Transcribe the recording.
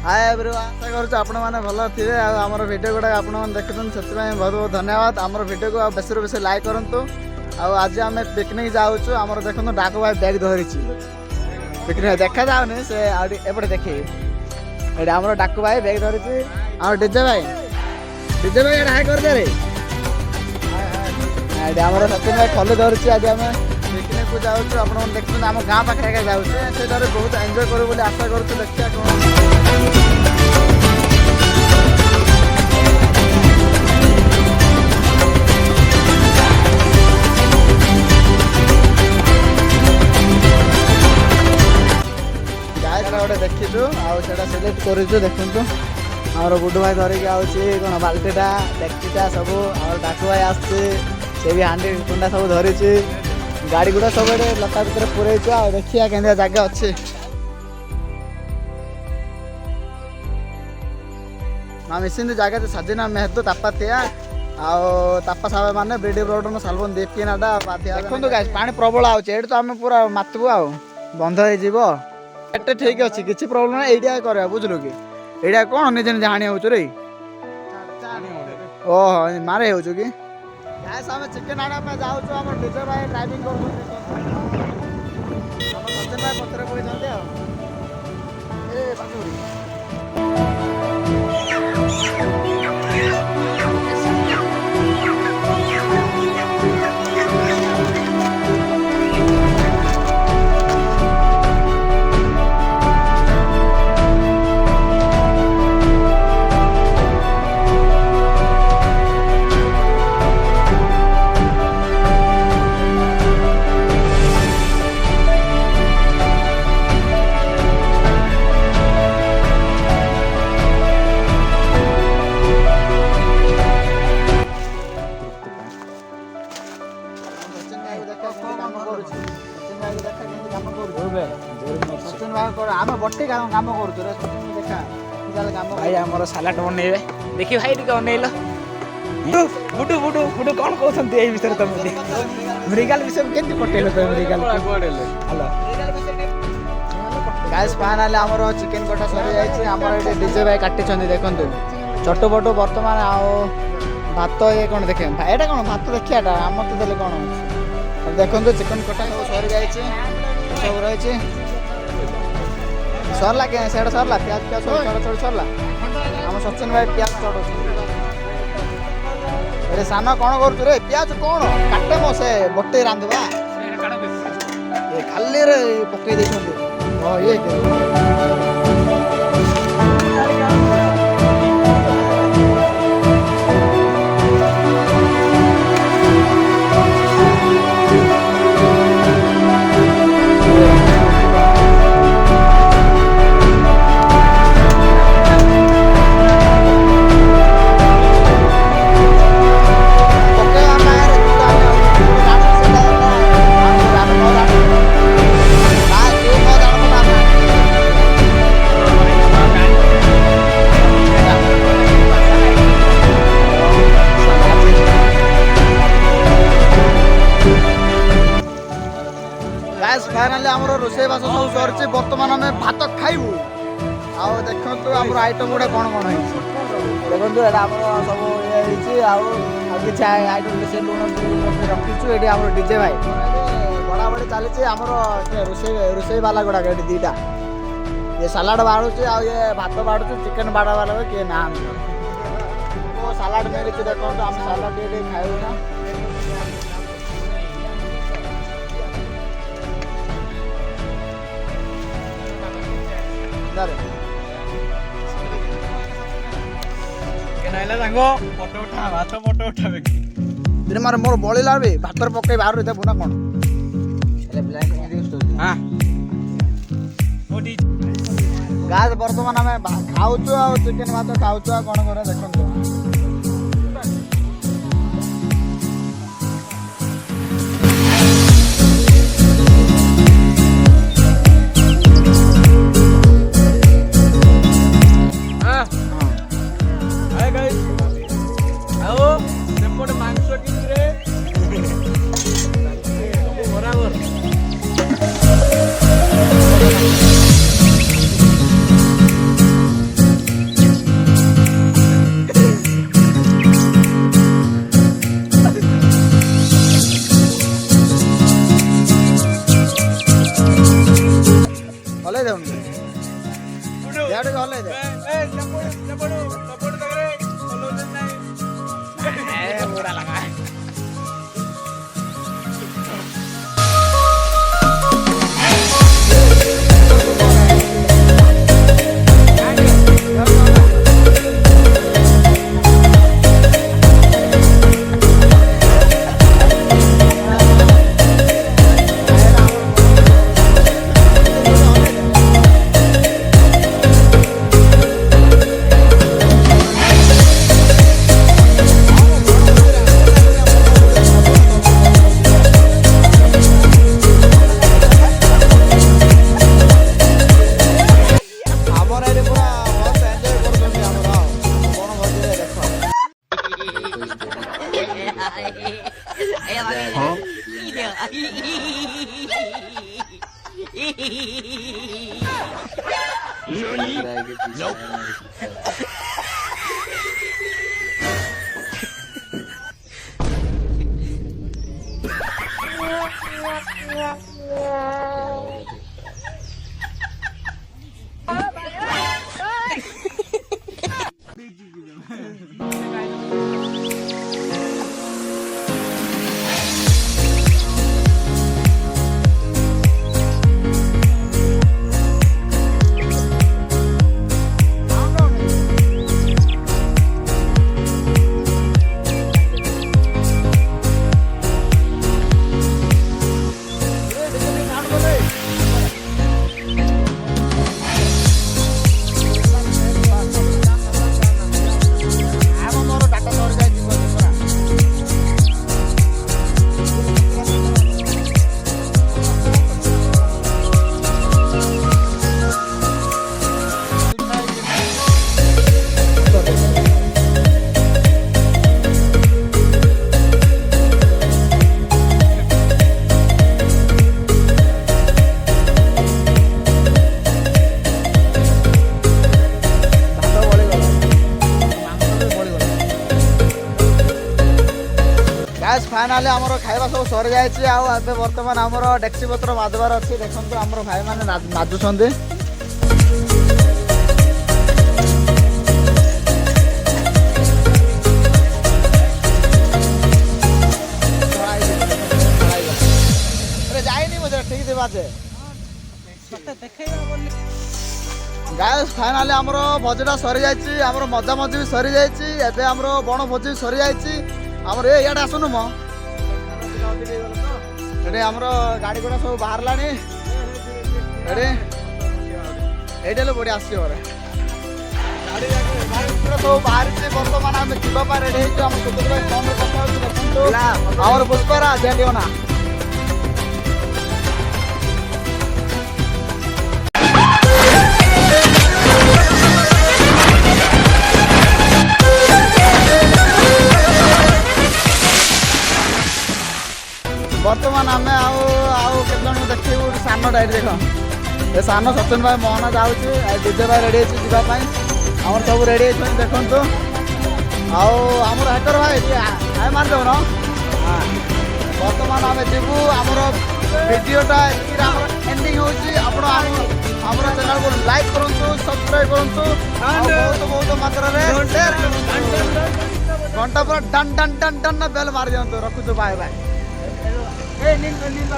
hi everyone आशा करूँ आपण मैंने भल थे आमर भिडियो गुड़ा आपने देखुन से बहुत बहुत धन्यवाद आमर भिडियो को बेसी बेसी लाइक करूँ आज आम पिकनिक जाऊँ आमर देखो डाक भाई बैग धरी पिकनिक देखा जाऊनी से एपटे देखिए ये आम डाकू भाई बैग धरी आम डीजे भाई हाय कर दे आम सचिन भाई फल धरी आज आम पिकनिक को जाऊँ आप देखते आम गाँ पाखे जाऊँ से बहुत एंजॉय करूँ बोली आशा करूँ देखिए कौन गोटे देखीचु आटा सिलेक्ट करूँ देखु आमर गुडू भाई धरिकी आउे कौन बाल्टीटा डेक्चीटा सब डाकू भाई आसचे भी हांडी कुंडा सब धरी गाड़ी गुड़ा सब लता भितर पूरे देखिए केंद्र जगह अच्छे मिसिन जगह सजना मेहतो तापातिया तापा साब मैंने बीडी ब्रोडन सालबन दीपीनाटा देखो गाइस पानी प्रबल आउे तो आम पूरा मातबू आ बंध हो एटे ठीक अच्छे किसी प्रॉब्लम ना एडिया कर बुझलु कि एडिया कौन निजे निजे हाणी होचु रे ओह मारे होचु कि गैस हम चिकन आना पे जाऊ छु हमर डीजे भाई ड्राइविंग कर हम सचिन भाई पत्थर कोई जानते हो ए बाकुरी सालाड बनइबे देखी भाई टिके बनइल बुडू बुडू बुडू कौन कहते हैं विषय तुम मृगाल विषय केमती पटेल तुम मृगाल हेलो गाइस फाइनली हमर चिकन कटा सरी जाइए हमर ये डीजे भाई काटी देखते छोट बट बर्तमान भात ये कौन देखे एटा कौन भात देखिए आम तो देले कौन देखो चिकन कटा सब सरी जाइए सब रही सरला क्या से सरला प्याज प्याज चढ़ सरला आम सचिन भाई प्याज चढ़ अरे सान कौन कर रे प्याज कौन काटे मो से बटे रांधवा खाली रे पकई दे ये फाइनाली आम रोसे बास सब सरी बर्तमान आम भात खाइबू आ देखो आम आइटम गुड़ा कौन कौन है देखो सब ये किसी आइटम से लुण रखीचु ये आम डीजे भाई बड़ा बड़ी चली आम रोसे वाला गुड़ाक ये दीटा ये सालाड बाढ़ू ये भात बाढ़ू चिकेन बाड़ा वाला किए ना सालाड मिली देखो आम सालाड ये खाइबू ना मार मोर बड़ा भी भात पकई बाहर देबू ना कौन गाज बर्तमान आम खाऊ चिकेन भात खाऊ कौन कर देखो ଇଆଡ଼େ ହଲେଇ ଦେ ବୁଢା ଲଗା ଆମର ଏଠି ପୁରା ମସ୍ତ ଏନ୍ଜୟ କରୁଛନ୍ତି ଆମର ବଣ ଭୋଜିରେ ଦେଖ ମୋର ଡାଟା ସରିଯାଇଛି ପୁରା ଗ୍ୟାସ୍ ଫାଇନାଲି ଆମର ଖାଇବା ସବୁ ସରିଯାଇଛି ଆଉ ଏବେ ବର୍ତ୍ତମାନ ଆମର ଡେକ୍ଚି ପତ୍ର ମାଜିବାର ଅଛି ଦେଖନ୍ତୁ ଆମର ଭାଇମାନେ ମାଜୁଛନ୍ତି ଯାଇନି ବୋଧେ ଠିକ ଥିବା ଯେ ଗ୍ୟାସ୍ ଫାଇନାଲି ଆମର ଭୋଜିଟା ସରିଯାଇଛି ଆମର ମଜା ମଜି ବି ସରିଯାଇଛି ଏବେ ଆମର ବଣ ଭୋଜି ବି ସରିଯାଇଛି ଆମର ଇଆଡ଼େ ଆସୁନୁ ମ ଏଠି ଆମର ଗାଡ଼ି ଗୁଡ଼ା ସବୁ ବାହାରିଲାଣି ଏଠି ଏଇଟା ହେଲେ ବଢ଼ିଆ ଆସିବ ଘରେ ସବୁ ବାହାରିଛି ବର୍ତ୍ତମାନ ଆମେ ଯିବା ପାଇଁ ରେଡ଼ି ହେଇଛୁ ଆମ ସୁଦୂର ଭାଇ ଫୋନ୍ରେ କଥା ହଉଛି ଦେଖନ୍ତୁ ଆମର ପୁଷ୍ପରା ଝିଅ ନା ବର୍ତ୍ତମାନ ଆମେ ଆଉ କେତେ ଜଣଙ୍କୁ ଦେଖିବୁ ଗୋଟେ ସାନଟା ଏଠି ଦେଖ ଏ ସାନ ସଚିନ ଭାଇ ମୋହନ ଯାଉଛି ଡିଜେ ଭାଇ ରେଡ଼ି ହେଇଛି ଯିବା ପାଇଁ ଆମର ସବୁ ରେଡ଼ି ହେଇଛନ୍ତି ଦେଖନ୍ତୁ ଆଉ ଆମର ହେକର ଭାଇ ଆମେ ମାରିଦେବୁ ନା ବର୍ତ୍ତମାନ ଆମେ ଯିବୁ ଆମର ଭିଡ଼ିଓଟା ଏତିକିରେ ଆମର ଏଣ୍ଡିଂ ହେଉଛି ଆପଣ ଆମର ଚ୍ୟାନେଲକୁ ଲାଇକ୍ କରନ୍ତୁ ସବସ୍କ୍ରାଇବ୍ କରନ୍ତୁ ବହୁତ ମାତ୍ରାରେ ସେୟାର କରନ୍ତୁ ଘଣ୍ଟା ପୁରା ଡନ୍ ଡନ୍ ଡନ୍ ଡନ୍ ବେଲ୍ ମାରି ଦିଅନ୍ତୁ ରଖୁଛୁ ବାଏ ବାଏ नींद नींद